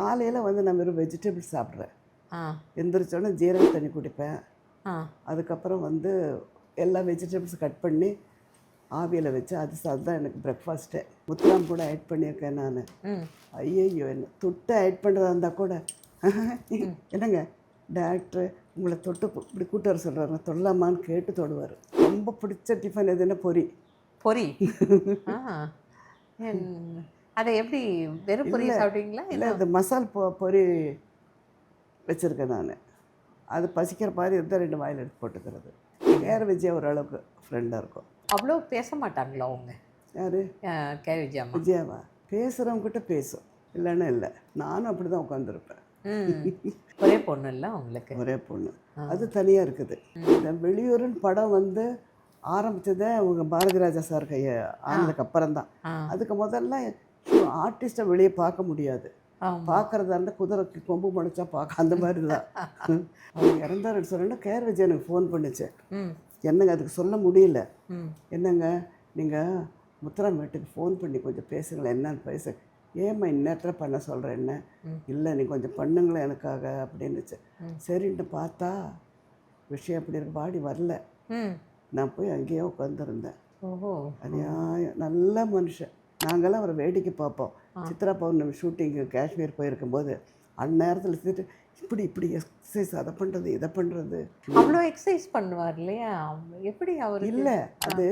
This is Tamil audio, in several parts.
காலையில் வந்து நான் வெறும் வெஜிடபிள்ஸ் சாப்பிட்றேன். ஆ எந்திரிச்சோடனே ஜீரக தண்ணி குடிப்பேன். ஆ அதுக்கப்புறம் வந்து எல்லா வெஜிடபிள்ஸ் கட் பண்ணி ஆவியில் வச்சு அதுதான் எனக்கு பிரேக்ஃபாஸ்ட்டே. முத்துராம் கூட ஆட் பண்ணியிருக்கேன் நான். ம் ஐயையோ என்ன தொட்டு ஆட் பண்ணுறதா இருந்தால் கூட என்னங்க டேரக்டர் உங்களை தொட்டு இப்படி கூட்டு வர சொல்கிறாங்க, தொடலாமான்னு கேட்டு தொடுவார். ரொம்ப பிடிச்ச டிஃபன் எதுன்னா பொரி. பொரி. ஆ அதை எப்படி வெறும் பொரி சாப்பிடுவீங்களா? இல்லை இது மசால் பொரி வச்சுருக்கேன் நான். அது பசிக்கிற மாதிரி இருந்தால் 2 வாயில் எடுத்து போட்டுக்கிறது. கேர் விஜயா ஓரளவுக்கு ஃப்ரெண்டாக இருக்கும். அவ்வளோ பேச மாட்டாங்களா அவங்க? யார்? கே விஜயாம்மா. விஜயாவா? பேசுகிறவங்ககிட்ட பேசும், இல்லைன்னா இல்லை. நானும் அப்படி தான் உட்காந்துருப்பேன். ஒரே பொண்ணு இல்லை உங்களுக்கு? ஒரே பொண்ணு. அது தனியாக இருக்குது. இந்த வெளியூருன்னு படம் வந்து ஆரம்பித்ததே அவங்க பாரதி ராஜா சார் கையை ஆனதுக்கு அப்புறம் தான். அதுக்கு முதல்ல ஆர்டிஸ்ட்டை வெளியே பார்க்க முடியாது. பார்க்குறதா இருந்தால் குதிரைக்கு கொம்பு முளைச்சா பார்க்க அந்த மாதிரி தான். அவங்க இறந்தாருன்னு சொன்னோன்னா கேர் விஜய் எனக்கு ஃபோன் பண்ணிச்சு. என்னங்க அதுக்கு சொல்ல முடியல. என்னங்க நீங்கள் முத்துராம் வீட்டுக்கு ஃபோன் பண்ணி கொஞ்சம் பேசுங்களேன், என்னன்னு பேச. ஏம்மா இந்நேரத்தில் பண்ண சொல்கிறேன் என்ன? இல்லை நீ கொஞ்சம் பண்ணுங்களேன் எனக்காக அப்படின்னுச்சு. சரின்ட்டு பார்த்தா விஷயம் அப்படி இருக்கு. பாடி வரல. நான் போய் அங்கேயே உட்காந்துருந்தேன். ஓஹோ, அநியாயம். நல்ல மனுஷன். நாங்கள்லாம் அவரை வேடிக்கை பார்ப்போம். சித்ரா பௌர்ணமி ஷூட்டிங்கு காஷ்மீர் போயிருக்கும்போது அந்நேரத்தில் சேர்த்து இப்படி எக்ஸசைஸ் அதை பண்ணுறது இதை பண்ணுறது. அவ்வளோ எக்ஸசைஸ் பண்ணுவார் இல்லையா? எப்படி அவர்? இல்லை, அது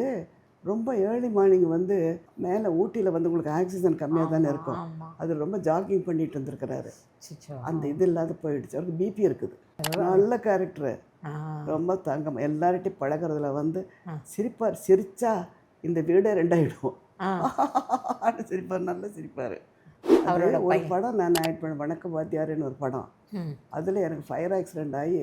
ரொம்ப ஏர்லி மார்னிங் வந்து மேலே ஊட்டியில் வந்து உங்களுக்கு ஆக்சிஜன் கம்மியாக தானே இருக்கும். அது ரொம்ப ஜாகிங் பண்ணிட்டு இருந்திருக்கிறாரு. அந்த இது இல்லாத போயிடுச்சு. அவருக்கு பிபி இருக்குது. நல்ல கேரக்டரு, ரொம்ப தங்கம். எல்லார்ட்டையும் பழகிறதுல வந்து சிரிப்பார். சிரிச்சா இந்த வீடே 2 ஆகிடும். சிரிப்பார், நல்லா சிரிப்பார். அவரோட ஒரு படம் நான் ஆட் பண்ண, வணக்கம் வாத்தியாருன்னு ஒரு படம். அதில் எனக்கு ஃபயர் ஆக்சிடெண்ட் ஆகி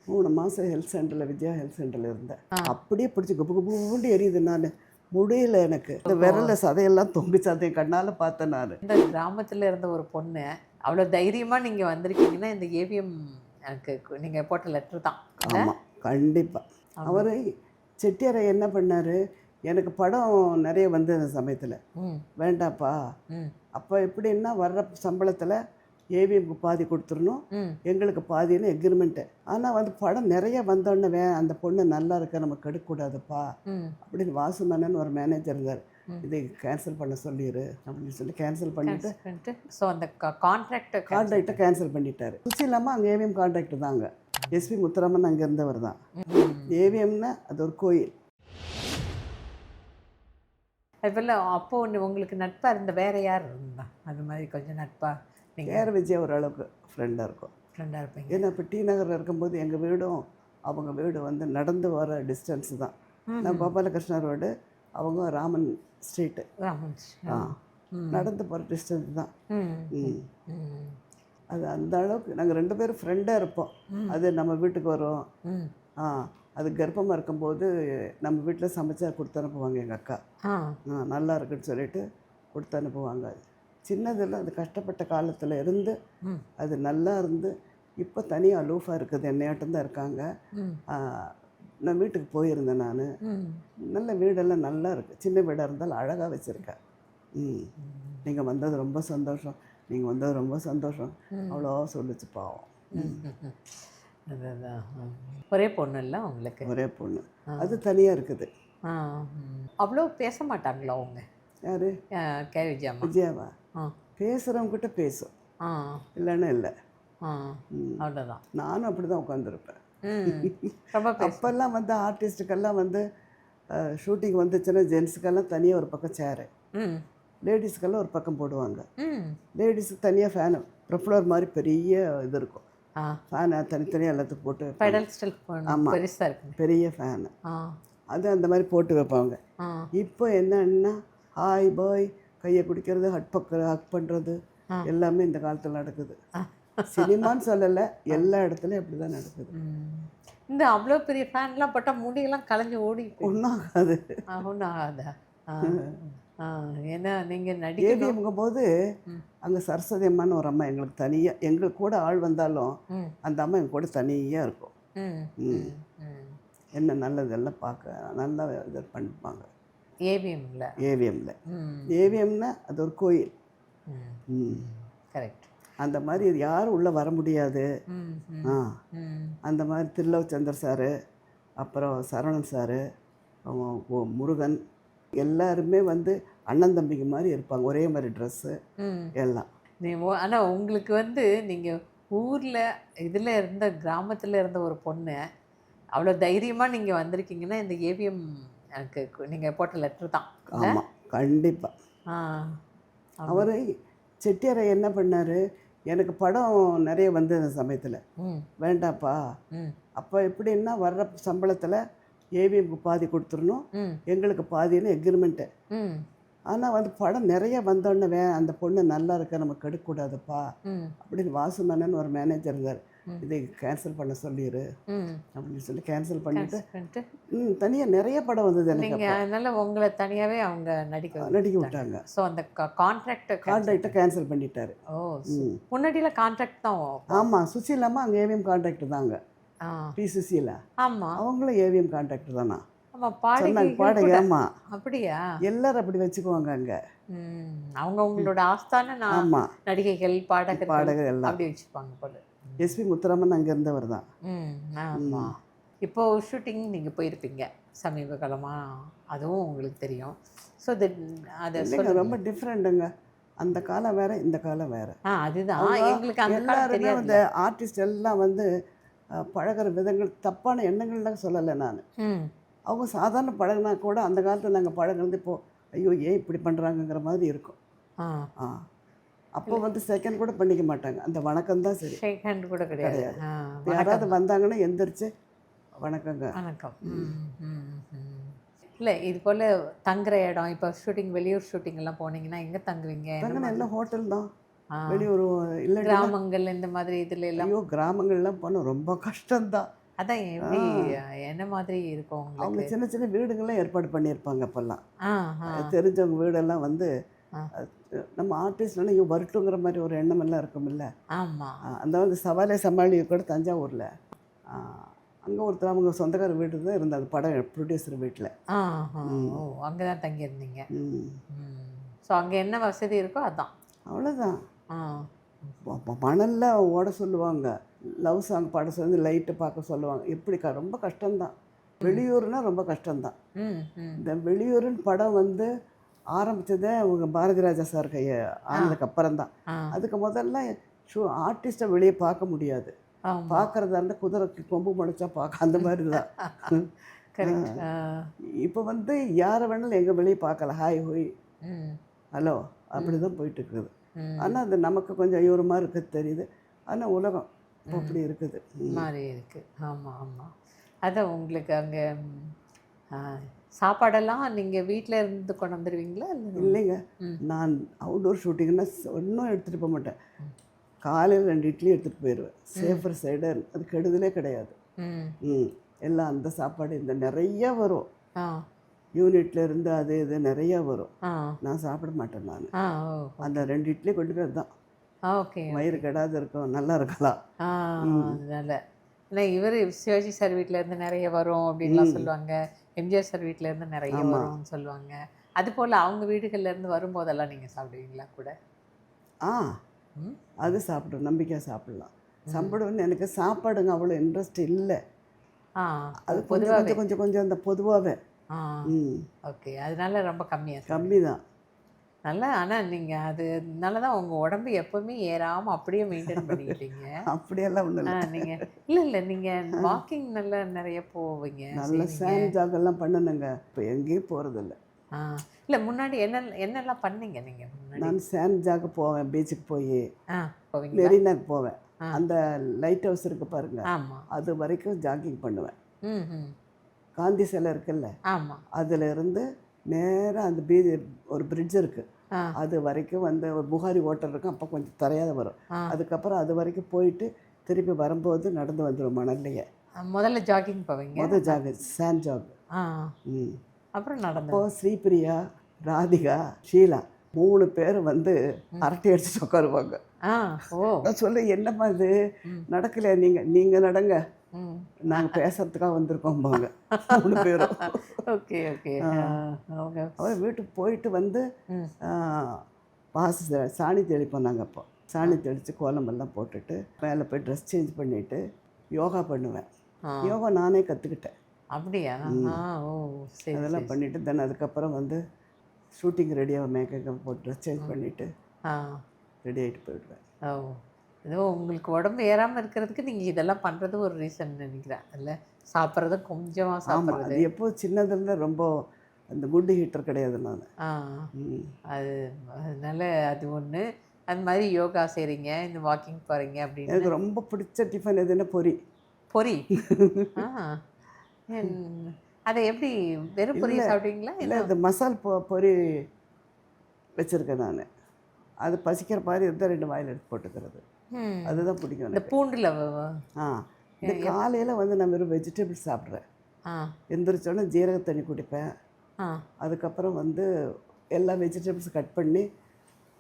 3 மாதம் ஹெல்த் சென்டரில், விஜயா ஹெல்த் சென்டரில் இருந்தேன். அப்படியே பிடிச்சி குப்பு குப்புண்டு எரியுது. நான் முடியல. எனக்கு இந்த விரல சதையெல்லாம் தொங்கு சதையை கண்ணால் பார்த்தேன். நான் இந்த கிராமத்தில் இருந்த ஒரு பொண்ணு அவ்வளோ தைரியமாக நீங்கள் வந்திருக்கீங்கன்னா இந்த ஏவிஎம் எனக்கு நீங்கள் போட்ட லெட்ரு தான். ஆமாம், கண்டிப்பாக. அவர் செட்டியாரை என்ன பண்ணார், எனக்கு படம் நிறைய வந்து அந்த சமயத்தில் வேண்டாப்பா. அப்போ எப்படின்னா வர்ற சம்பளத்தில் ஏவிஎம்க்கு பாதி கொடுத்துடணும், எங்களுக்கு பாதின்னு எக்ரிமெண்ட்டு. ஆனால் வந்து படம் நிறைய வந்தோடனே அந்த பொண்ணு நல்லா இருக்க நம்ம கெடுக்கக்கூடாதுப்பா அப்படின்னு வாசுமேனன் ஒரு மேனேஜர் இருந்தார். இதை கேன்சல் பண்ண சொல்லிடு அப்படின்னு சொல்லி கேன்சல் பண்ணிவிட்டு ஸோ அந்த கான்ட்ராக்டை கேன்சல் பண்ணிட்டார். சுசிலாமா அங்கே ஏவிஎம் கான்ட்ராக்ட் தாங்க. எஸ்பி முத்துராமன் அங்கே இருந்தவர் தான். ஏவிஎம்னா அது ஒரு கோயில். அதுபோல் அப்போது உங்களுக்கு நட்பாக இருந்த வேறு யார் இருந்தா அது மாதிரி கொஞ்சம் நட்பாக? கேர் விஜய் ஓரளவுக்கு ஃப்ரெண்டாக இருக்கும். ஃப்ரெண்டாக இருப்பீங்க. ஏன்னா இப்போ டி நகரில் இருக்கும்போது எங்கள் வீடும் அவங்க வீடு வந்து நடந்து வர டிஸ்டன்ஸு தான். நான் கோபாலகிருஷ்ணா ரோடு, அவங்க ராமன் ஸ்ட்ரீட்டு. நடந்து போகிற டிஸ்டன்ஸ் தான். அது அந்த அளவுக்கு நாங்கள் 2 பேரும் ஃப்ரெண்டாக இருப்போம். அது நம்ம வீட்டுக்கு வரும். அது கர்ப்பமாக இருக்கும்போது நம்ம வீட்டில் சமைச்சா கொடுத்து அனுப்புவாங்க எங்கள் அக்கா. நல்லா இருக்குன்னு சொல்லிட்டு கொடுத்து அனுப்புவாங்க. சின்னதில் அது கஷ்டப்பட்ட காலத்தில் இருந்து அது நல்லா இருந்து இப்போ தனியாக அலூஃபாக இருக்குது. என்னையாட்டம் தான் இருக்காங்க. நான் வீட்டுக்கு போயிருந்தேன். நான் நல்ல வீடெல்லாம் நல்லா இருக்குது. சின்ன வீடாக இருந்தாலும் அழகாக வச்சுருக்கேன். நீங்கள் வந்தது ரொம்ப சந்தோஷம், நீங்கள் வந்தது ரொம்ப சந்தோஷம் அவ்வளோ சொல்லிச்சு. பாவம். அதுதான். ஒரே பொண்ணு இல்லை உங்களுக்கு? ஒரே பொண்ணு. அது தனியாக இருக்குது. அவ்வளோ பேச மாட்டாங்களா அவங்க? யார்? கே விஜயாம்மா. விஜயாவா? பேசுகிறவங்ககிட்ட பேசும், இல்லைன்னா இல்லை. அவ்வளோதான். நானும் அப்படி தான் உட்காந்துருப்பேன். அப்போல்லாம் வந்து ஆர்டிஸ்ட்டுக்கெல்லாம் வந்து ஷூட்டிங் வந்துச்சுன்னா ஜென்ஸுக்கெல்லாம் தனியாக ஒரு பக்கம் சேரு, லேடிஸுக்கெல்லாம் ஒரு பக்கம் போடுவாங்க. லேடிஸுக்கு தனியாக ஃபேனு ப்ரொஃப்ளோர் மாதிரி பெரிய இது இருக்கும். ஃபேனை தனித்தனியாக எல்லாத்துக்கும் போட்டு. ஆமாம், பெரிய ஃபேனு. அது அந்த மாதிரி போட்டு வைப்பாங்க. இப்போ என்னன்னா ஹாய் பாய், கையை குடிக்கிறது, ஹக் பண்ணுறது எல்லாமே இந்த காலத்தில் நடக்குது. சினிமான்னு சொல்லலை, எல்லா இடத்துலையும் அப்படி தான் நடக்குது. இந்த அவ்வளோ பெரிய ஃபேன்லாம் போட்டால் முடியெல்லாம் கலைஞ்சி ஓடி ஒன்றும் ஆகாது. ஒன்றும் ஆகாதா? ஏன்னா நீங்கள் ஏவிஎம்ங்கும் போது அங்கே சரஸ்வதி அம்மான்னு ஒரு அம்மா எங்களுக்கு தனியாக, எங்களுக்கு கூட ஆள் வந்தாலும் அந்த அம்மா எங்கள் கூட தனியாக இருக்கும். என்ன நல்லதெல்லாம் பார்க்க நல்லா இது பண்ணிப்பாங்க. ஏவிஎம்ல ஏவிஎம்னா அது ஒரு கோயில். கரெக்ட். அந்த மாதிரி யாரும் உள்ளே வர முடியாது. ம் ஆ ம் ம் அந்த மாதிரி திருலோச்சந்தர் சாரு, அப்புறம் சரவணன் சாரு, முருகன் எல்லாருமே வந்து அண்ணன் தம்பிங்க மாதிரி இருப்பாங்க. ஒரே மாதிரி ட்ரெஸ்ஸு ம் எல்லாம். ஆனால் உங்களுக்கு வந்து நீங்கள் ஊரில் இதில் இருந்த கிராமத்தில் இருந்த ஒரு பொண்ணு அவ்வளோ தைரியமாக நீங்கள் வந்திருக்கீங்கன்னா இந்த ஏவிஎம் எனக்கு நீங்கள் போட்ட லெட்ரு தான் இல்லை? ஆமாம், கண்டிப்பாக. ஆ ஆமா. அவர் செட்டியாரை என்ன பண்ணார், எனக்கு படம் நிறைய வந்தது அந்த சமயத்தில். ம் வேண்டாப்பா, ம் அப்போ எப்படின்னா வர்ற சம்பளத்தில் ஏவிஎம்க்கு பாதி கொடுத்துடணும், ம் எங்களுக்கு பாதின்னு எக்ரிமெண்ட்டு. ம் ஆனால் வந்து படம் நிறைய வந்தோடனே அந்த பொண்ணு நல்லா இருக்க நம்ம கெடுக்கக்கூடாதுப்பா ம் அப்படின்னு வாசுமன்னன் ஒரு மேனேஜர் இருந்தார். ம். இதை கேன்சல் பண்ண சொல்லிடு ம் அப்படின்னு சொல்லி கேன்சல் பண்ணிவிட்டு பண்ணிட்டு தனியாக நிறைய படம் வந்தது எனக்கு. நீங்கள் அதனால் உங்களை தனியாகவே அவங்க நடிக்க நடிக்க விட்டாங்க. ஸோ அந்த கான்ட்ராக்டை கான்ட்ராக்டை கேன்சல் பண்ணிட்டாரு. ஓ ம் முன்னாடியில் கான்ட்ராக்ட் தான் ஆமாம், சுசீலாமா அங்கே ஏவிஎம் கான்ட்ராக்டர் தாங்க. ஆ பி சுசீலா ஆமாம் அவங்களும் ஏவிஎம் கான்ட்ராக்டர் தானா ஆமாம் சொன்னாங்க. பாடகி பாடகை. ஆமாம், அப்படியா? எல்லாரும் அப்படி வச்சுக்குவாங்க அங்கே. அவங்க உங்களோட ஆஸ்தான ஆமாம், நடிகைகள் பாடகர்கள் பாடகர் எல்லாம். அப்படி வச்சுப்பாங்க போல. எஸ்பி முத்துராமன் அங்கே இருந்தவர் தான். ஆமாம். இப்போ ஷூட்டிங் நீங்கள் போயிருப்பீங்க சமீப காலமாக, அதுவும் உங்களுக்கு தெரியும். ஸோ அதை இல்லைங்க, ரொம்ப டிஃப்ரெண்ட்டுங்க. அந்த காலம் வேற, இந்த காலம் வேற. அதுதான் அவங்க எங்களுக்கு அந்த காலம் எல்லாருமே தெரியாது. வந்து ஆர்டிஸ்ட் எல்லாம் வந்து பழகுற விதங்கள் தப்பான எண்ணங்கள்லாம் சொல்லலை நான். ம் அவங்க சாதாரண பழகுனா கூட அந்த காலத்தில் நாங்கள் பழகுறது இப்போது ஐயோ ஏன் இப்படி பண்ணுறாங்கங்கிற மாதிரி இருக்கும். ஆ ஆ அப்போ வந்து செகண்ட் கூட பண்ணிக்க மாட்டாங்க. அந்த வணக்கம் தான் சரி. ஷேக் ஹேண்ட் கூட கிடையாது. கிடையாது. இப்போ யாராவது வந்தாங்கன்னா எந்திரிச்சு வணக்கங்க. வணக்கம். இல்லை இது போல் தங்குற இடம், இப்போ ஷூட்டிங் வெளியூர் ஷூட்டிங் எல்லாம் போனீங்கன்னா எங்கே தங்குவீங்க? தங்கின எல்லாம் ஹோட்டல் தான். ஆ. வெளியூர் இல்லை, கிராமங்கள் இந்த மாதிரி இதில் எல்லாம் ஐயோ கிராமங்கள்லாம் போனால் ரொம்ப கஷ்டம்தான். அதான் எப்படி என்ன மாதிரி இருக்கும் அவங்க உங்களுக்கு? சின்ன சின்ன வீடுங்கள்லாம் ஏற்பாடு பண்ணியிருப்பாங்க அப்போல்லாம். ஆ ஆ தெரிஞ்சவங்க வீடெல்லாம் வந்து ஆ. நம்ம ஆர்டிஸ்ட்லாம் ஐயோ வரட்டுங்கிற மாதிரி ஒரு எண்ணம் எல்லாம் இருக்கும்ல. ஆமாம். அந்த வந்து சவாலே சமாளி கூட தஞ்சாவூரில் அங்கே ஒருத்தர் அவங்க சொந்தக்கார வீடு தான் இருந்தது, படம் ப்ரொடியூசர் வீட்டில். ஆ ஆ ஓ அங்கே தான் தங்கியிருந்தீங்க. ம் ஸோ அங்கே என்ன வசதி இருக்கோ அதான். அவ்வளோதான். ஆ மணலில் ஓட சொல்லுவாங்க, லவ் சாங் பாட சொல்லி லைட்டை பார்க்க சொல்லுவாங்க. எப்படி ரொம்ப கஷ்டம்தான். வெளியூர்னா ரொம்ப கஷ்டம்தான். ம் ம் இந்த வெளியூருன்னு படம் வந்து ஆரம்பித்ததே அவங்க பாரதி ராஜா சார் ஆனதுக்கு அப்புறம் தான். ஆ அதுக்கு முதல்ல ஆர்டிஸ்ட்டை வெளியே பார்க்க முடியாது. ஆமாம் பார்க்குறதா இருந்தால் குதிரைக்கு கொம்பு முளைச்சா பார்க்க அந்த மாதிரி தான். கரெக்ட். இப்போ வந்து யாரை வேணாலும் எங்கே வெளியே பார்க்கலாம், ஹாய் ஹோய் ம் ஹலோ அப்படி தான் போயிட்டு இருக்குது. ம் ஆனால் அது நமக்கு கொஞ்சம் ஐயூரமாக இருக்குது தெரியுது. ஆனால் உலகம் இப்போ அப்படி இருக்குது. மாறி இருக்கு. ஆமாம் ஆமாம். அதான் உங்களுக்கு அங்கே சாப்பாடெல்லாம் நீங்கள் வீட்டில் இருந்து கொண்டு வந்துடுவீங்களா? இல்லை இல்லைங்க, ம். நான் அவுட்டோர் ஷூட்டிங்னா ஒன்றும் எடுத்துகிட்டு போக மாட்டேன். காலையில் 2 இட்லி எடுத்துகிட்டு போயிடுவேன். சேஃபர் சைடு அது கெடுதலே கிடையாது. ம் எல்லாம் அந்த சாப்பாடு இந்த நிறைய வரும். ஆ யூனிட்ல இருந்து அது இது நிறைய வரும். ஆ நான் சாப்பிட மாட்டேன். நான் ஆ ஓ அந்த 2 இட்லி கொண்டு போய் தான் ஓகே. வயிறு கெடாது இருக்கும், நல்லா இருக்கலாம். ஆ அதனால இல்லை இவர் சிவாஜி சார் வீட்டில் இருந்து நிறைய வரும் அப்படின்லாம் சொல்லுவாங்க. எம்ஜிஆர் சார் வீட்டில் இருந்து நிறைய வரும்னு சொல்லுவாங்க. அது போல் அவங்க வீடுகள்ல இருந்து வரும்போதெல்லாம் நீங்கள் சாப்பிடுவீங்களா கூட? ஆ ம் அது சாப்பிடும், நம்பிக்கையாக சாப்பிடலாம். சாப்பிடுவேன்னு எனக்கு சாப்பாடுங்க அவ்வளோ இன்ட்ரெஸ்ட் இல்லை. ஆ அது கொஞ்சம் கொஞ்சம் கொஞ்சம் அந்த பொதுவாகவே ஆ ம் ஓகே. அதனால ரொம்ப கம்மியாக கம்மி தான். நல்லா. ஆனால் நீங்கள் அதனால தான் உங்கள் உடம்பு எப்போவுமே ஏறாமல் அப்படியே மெயின்டைன் பண்ணிக்கிட்டீங்க. அப்படியெல்லாம் ஒன்றும் இல்லை. நீங்கள் இல்லை நீங்கள் வாக்கிங் நல்லா நிறைய போவீங்க. நல்ல சேண்ட் ஜாகெல்லாம் பண்ணணுங்க. இப்போ எங்கேயும் போகிறதில்ல. ஆ இல்லை முன்னாடி என்னெல்லாம் பண்ணீங்க நீங்கள் முன்னாடி? நான் சேண்ட் ஜாக போவேன், பீச்சுக்கு போய் ஆ போவீங்க. மெரினாக்கு போவேன். அந்த லைட் ஹவுஸ் இருக்குது பாருங்க, ஆமாம். அது வரைக்கும் ஜாகிங் பண்ணுவேன். ம் ம் காந்தி சிலை இருக்குல்ல, ஆமாம். அதிலிருந்து நேராக அந்த ஒரு பிரிட்ஜ் இருக்குது, ஆ அது வரைக்கும் வந்து ஒரு புகாரி ஹோட்டல் இருக்கும். அப்போ கொஞ்சம் தரையாக வரும். ஆ அதுக்கப்புறம் அது வரைக்கும் போயிட்டு திருப்பி வரும்போது நடந்து வந்துடும் மணல்லையே. முதல்ல ஜாகிங் போவீங்க. மொதல் ஜாகு சேண்ட் ஜாக். ஆ ம் அப்புறம் நடந்து. அப்போது ஸ்ரீபிரியா, ராதிகா, ஷீலா 3 பேர் வந்து அரட்டை அடிச்சுட்டு உட்காருவாங்க. ஆ ஓ நான் சொல்ல என்னம்மா இது நடக்கலையா, நீங்கள் நடங்க, ம் நாங்கள் பேசுறதுக்காக வந்திருக்கோம்பாங்க 3 பேரும். Okay okay. அவங்க அவர் வீட்டுக்கு போயிட்டு வந்து ம் சாணி தெளிப்போம் நாங்கள். அப்போ சாணி தெளித்து கோலமெல்லாம் போட்டுட்டு மேலே போய் ட்ரெஸ் சேஞ்ச் பண்ணிவிட்டு யோகா பண்ணுவேன். ஆ யோகா நானே கற்றுக்கிட்டேன். அப்படியா? ஓ சரி அதெல்லாம் சரி. பண்ணிவிட்டு தென் அதுக்கப்புறம் வந்து ஷூட்டிங் ரெடியாக மேக்கப் போட்டு ட்ரெஸ் சேஞ்ச் பண்ணிவிட்டு ஆ ரெடி ஆகிட்டு போயிடுவேன். ஓ ஏதோ உங்களுக்கு உடம்பு ஏறாமல் இருக்கிறதுக்கு நீங்கள் இதெல்லாம் பண்ணுறது ஒரு ரீசன் நினைக்கிறேன் இல்லை? சாப்பிட்றது கொஞ்சமாக ஆமாம், சாப்பிட்றது. அது எப்போ சின்னதுலேருந்து ரொம்ப அந்த குட் ஹீட்டர் கிடையாது நான். ஆ அது அதனால அது ஒன்று. அது மாதிரி யோகா செய்கிறீங்க, இந்த வாக்கிங் போகிறீங்க அப்படின்னு. எனக்கு ரொம்ப பிடிச்ச டிஃபன் எதுன்னா பொரி. பொரி. ஆ அதை எப்படி வெறும் பொரி இல்லை சாப்பிடுவீங்களா? இல்லை, இந்த மசால் பொரி வச்சுருக்கேன் நான். அது பசிக்கிற மாதிரி இருந்தால் 2 வாயில் எடுத்து போட்டுக்கிறது. ம் அதுதான் பிடிக்கும் இந்த எனக்கு. பூண்டில் ஆ இந்த காலையில் வந்து நான் வெறும் வெஜிடபிள்ஸ் சாப்பிட்றேன். ஆ எந்திரிச்சோடனே ஜீரக தண்ணி குடிப்பேன். ஆ அதுக்கப்புறம் வந்து எல்லா வெஜிடபிள்ஸ் கட் பண்ணி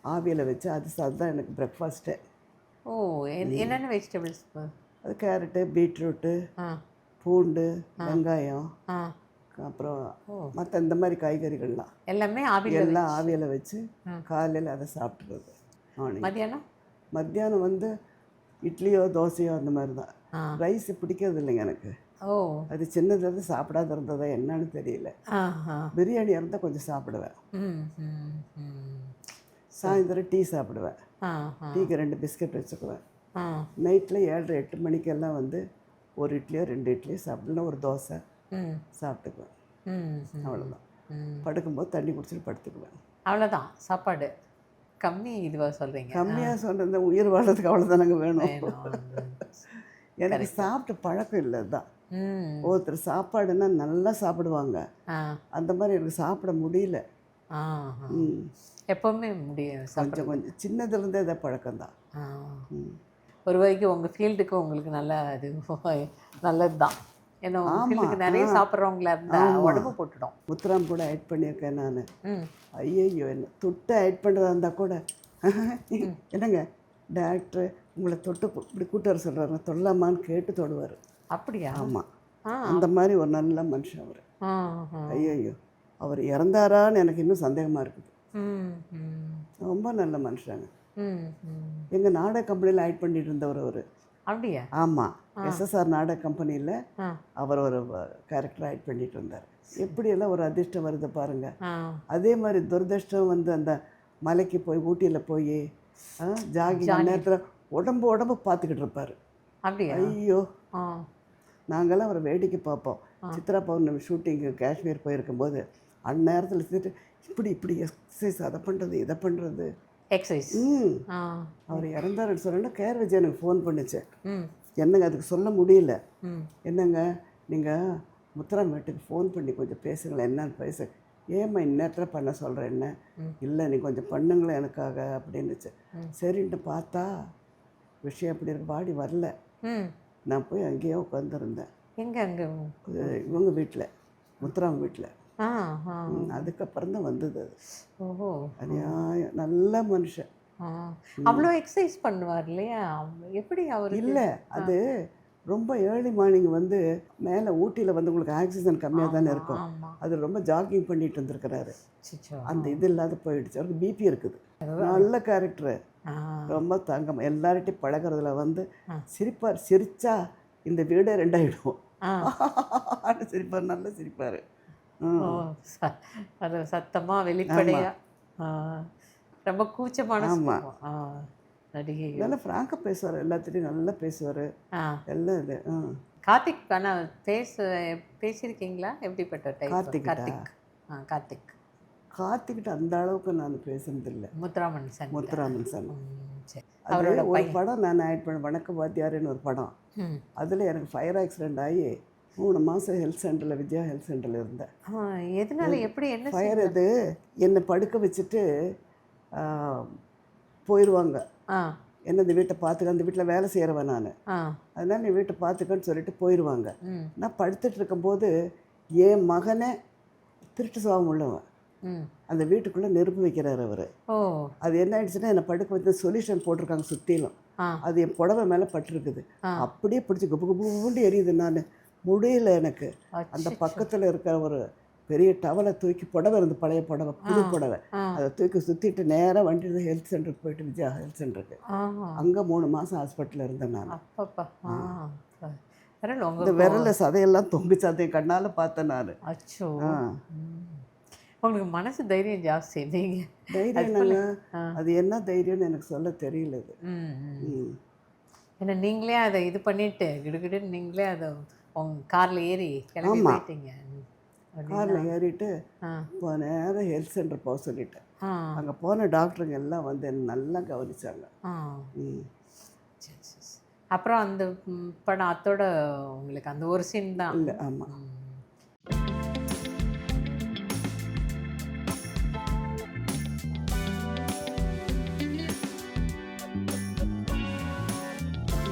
ஆவியில் வச்சு அதுதான் எனக்கு பிரேக்ஃபாஸ்ட்டே. ஓ என்னென்ன வெஜிடபிள்ஸ்? அது கேரட்டு, பீட்ரூட்டு, ஆ பூண்டு, வெங்காயம், ஆ அப்புறம் ஓ மற்ற இந்த மாதிரி காய்கறிகள்லாம் எல்லாமே ஆவியில் எல்லாம் ஆவியில் வச்சு ம். காலையில் அதை சாப்பிட்றது. மார்னிங். மதியானம்? மத்தியானம் வந்து இட்லியோ தோசையோ அந்த மாதிரி தான். ஆ ரைஸ் பிடிக்கிறது இல்லைங்க எனக்கு. ஓ அது சின்னதுலேருந்து சாப்பிடாத இருந்ததா என்னன்னு தெரியல. ஆ ஆ பிரியாணி இருந்தால் கொஞ்சம் சாப்பிடுவேன். ம் ம் ம் சாயந்தரம் டீ சாப்பிடுவேன். ஆ ஆ டீக்கு 2 பிஸ்கட் வச்சுக்குவேன். ஆ நைட்டில் 7:30 8 மணிக்கெல்லாம் வந்து ஒரு இட்லியோ 2 இட்லியோ சாப்பிடலாம், ஒரு தோசை ம் சாப்பிட்டுக்குவேன். ம் அவ்வளோதான். ம் படுக்கும்போது தண்ணி குடிச்சிட்டு படுத்துக்குவேன். அவ்வளோதான் சாப்பாடு கம்மி இதுவாக சொல்கிறீங்க. கம்மியாக சொல்கிறது உயிர் வாழ்றதுக்கு அவ்வளோதானங்க வேணும். வேணும். எனக்கு சாப்பிட்ட பழக்கம் இல்லை தான். ம் ஒருத்தர் சாப்பாடுன்னா நல்லா சாப்பிடுவாங்க. ஆ அந்த மாதிரி எனக்கு சாப்பிட முடியல. ஆ ம் எப்போவுமே முடியும் சாப்பிட. கொஞ்சம் சின்னதுலேருந்தே இதை பழக்கம்தான். ஆ ம் ஒரு வரைக்கும் உங்கள் ஃபீல்டுக்கு உங்களுக்கு நல்லா அது நல்லது தான். ஏன்னா உங்கள் ஆமாம். ஃபீல்டுக்கு நிறைய சாப்பிட்றவங்களா இருந்தால் உடம்பு போட்டுடும். முத்துராம் கூட ஆட் பண்ணியிருக்கேன் நான். ம் ஐயையோ, என்ன தொட்டு ஆட் பண்ணுறதா இருந்தால் கூட என்னங்க டேரக்டர் உங்களை தொட்டு இப்படி கூட்டு வர சொல்கிறாங்க, தொல்லாமான்னு கேட்டு தொடுவார். அப்படியா? ஆமாம், ஆ அந்த மாதிரி ஒரு நல்ல மனுஷன் அவர். ஆ ஆ ஐயையோ, அவர் இறந்தாரான்னு எனக்கு இன்னும் சந்தேகமாக இருக்குது. ம் ம் ரொம்ப நல்ல மனுஷங்க. ம் ம் எங்கள் நாடக கம்பெனியில் ஆட் பண்ணிட்டு இருந்தவர் அவர். அப்படியா? ஆமாம், எஸ்எஸ்ஆர் நாடக கம்பெனியில் ஆ அவர் ஒரு கேரக்டர் ஆட் பண்ணிட்டு இருந்தார். எப்படியெல்லாம் ஒரு அதிர்ஷ்டம் வருது பாருங்கள். ஆ அதே மாதிரி துரதிர்ஷ்டம் வந்து அந்த மலைக்கு போய் ஊட்டியில் போய் ஜாகிங் நேரத்தில் உடம்பு பார்த்துக்கிட்டு இருப்பார். அப்படியா? ஐயோ, ஆ நாங்கள்லாம் அவரை வேடிக்கை பார்ப்போம். சித்ரா பௌர்ணமி ஷூட்டிங்கு காஷ்மீர் போயிருக்கும்போது அந்நேரத்தில் இருந்துட்டு இப்படி எக்ஸசைஸ் அதை பண்ணுறது இதை பண்ணுறது. எக்ஸசைஸ். ஆ அவர் இறந்தாருன்னு சொன்னோன்னா கேர் விஜய் எனக்கு ஃபோன் பண்ணுச்சு. ம் என்னங்க அதுக்கு சொல்ல முடியல. ம் என்னங்க நீங்கள் முத்துராம் வீட்டுக்கு ஃபோன் பண்ணி கொஞ்சம் பேசுங்களேன், என்னன்னு பேசு. ஏம்மா இந்நேரத்தில் பண்ண சொல்கிறேன் என்ன? இல்லை நீ கொஞ்சம் பண்ணுங்களேன் எனக்காக அப்படின்னுச்சு. சரின்ட்டு பார்த்தா விஷயம் எப்படி இருக்கு, பாடி வரல. ம் நான் போய் அங்கேயே உட்காந்துருந்தேன், எங்கே அங்கே? இவங்க வீட்டில், முத்துராம் வீட்டில். ஆ ஆ அதுக்கப்புறம் தான் வந்தது அது. ஓஹோ. அநியாயம், நல்ல மனுஷன். ஆ அவ்வளோ எக்ஸசைஸ் பண்ணுவார் இல்லையா? எப்படி அவருக்கு? இல்லை, அது ரொம்ப ஏர்லி மார்னிங் வந்து மேலே ஊட்டியில் வந்து உங்களுக்கு ஆக்சிஜன் கம்மியாக தானே இருக்கும். ஆமாம். அது ரொம்ப ஜாகிங் பண்ணிட்டு இருந்திருக்கிறாரு. சிச்சோ. அந்த இது இல்லாத போயிடுச்சு. அவருக்கு பிபி இருக்குது. நல்ல கேரக்டரு, ஆ ரொம்ப தங்கம். எல்லார்ட்டையும் பழகிறதுல வந்து சிரிப்பார். சிரிச்சா இந்த வீடே ரெண்டாயிடும். ஆ சிரிப்பார், நல்லா சிரிப்பார். ஓ அது சத்தமாக வெளிப்படையா. ஆ ரொம்ப கூச்சமான ஆமாம், சுபாவம். ஆ நடிகை. நல்லா ஃப்ராங்காக பேசுவார், எல்லாத்துலேயும் நல்லா பேசுவார். ஆ எல்லாம் இது. கார்த்திக் ஆனால் பேசியிருக்கீங்களா? எப்படிப்பட்ட டைப்? கார்த்திக்கிட்டா? கார்த்திக். ஆ கார்த்திக். கார்த்திக்கிட்ட அந்த அளவுக்கு நான் பேசுனதில்லை. முத்துராமன் சார். முத்துராமன் சார். சரி. அது அவரோட ஒரு பையன். படம் நான் ஆட் பண்ண, வணக்கம் வாத்தியாருன்னு ஒரு படம். ம் அதில் எனக்கு ஃபயர் ஆக்சிடெண்ட் ஆகி 3 மாதம் ஹெல்த் சென்டரில், விஜயா ஹெல்த் சென்டரில் இருந்தேன். எதனால எப்படி என்ன ஃபயர் இது என்னை படுக்க வச்சுட்டு போயிடுவாங்க. ஆ என்ன இந்த வீட்டை பார்த்துக்க, அந்த வீட்டில் வேலை செய்கிறவன் நான், ஆ அதனால் நீ வீட்டை பார்த்துக்கன்னு சொல்லிட்டு போயிடுவாங்க. ம் நான் படுத்துட்டு இருக்கும்போது என் மகனே திருட்டு சுபாவம் உள்ளவன் ம் அந்த வீட்டுக்குள்ளே நெருப்பு வைக்கிறார் அவர். ஓ அது என்ன ஆயிடுச்சுன்னா, என்னை படுக்க வச்சு சொல்யூஷன் போட்டிருக்காங்க சுற்றிலும். ஆ அது என் புடவை மேலே பட்டிருக்குது. ஆ. அப்படியே பிடிச்சி குப்பு குப்புண்டு எரியுது. நான் முடியல எனக்கு. அந்த அச்சச்சோ. பக்கத்தில் இருக்கிற ஒரு பெரிய டவலை தூக்கி புடவை இருந்து பழைய புடவை புது புடவை ஆ அதை தூக்கி சுற்றிட்டு நேராக வண்டி ஹெல்த் சென்டருக்கு போயிட்டு விஜயா ஹெல்த் சென்டருக்கு ஆஹா அங்கே 3 மாதம் ஹாஸ்பிட்டலில் இருந்தேன் நான். அப்பப்பா ஆ பரவாயில்ல இந்த உங்களுக்கு விரலில் சதையெல்லாம் தொங்குச்சு, அதை கண்ணால் பார்த்தேன் நான். அச்சோ ஆ ம். உங்களுக்கு மனசு தைரியம் ஜாஸ்தி நீங்கள் தைரியம் அது போல என்னங்க, அது என்ன தைரியம்னு எனக்கு சொல்ல தெரியல இது. ம் ம் ம். ஏன்னா நீங்களே அதை இது பண்ணிட்டு கிடுகிடுன்னு நீங்களே அதை உங்க காரில் ஏறி கிளம்பி ஆமா. போயிட்டீங்க அப்படின்னா காரில் ஏறிட்டு ஆ இப்போ நேரம் ஹெல்த் சென்டர் போக சொல்லிட்டேன். ஆ அங்கே போன டாக்டருங்க எல்லாம் வந்து என்னை நல்லா கவனிச்சாங்க. ஆ ம். சரி சரி சரி. அப்புறம் அந்த படம் அத்தோட உங்களுக்கு அந்த ஒரு சீன் தான் இல்லை, ஆமாம். ம்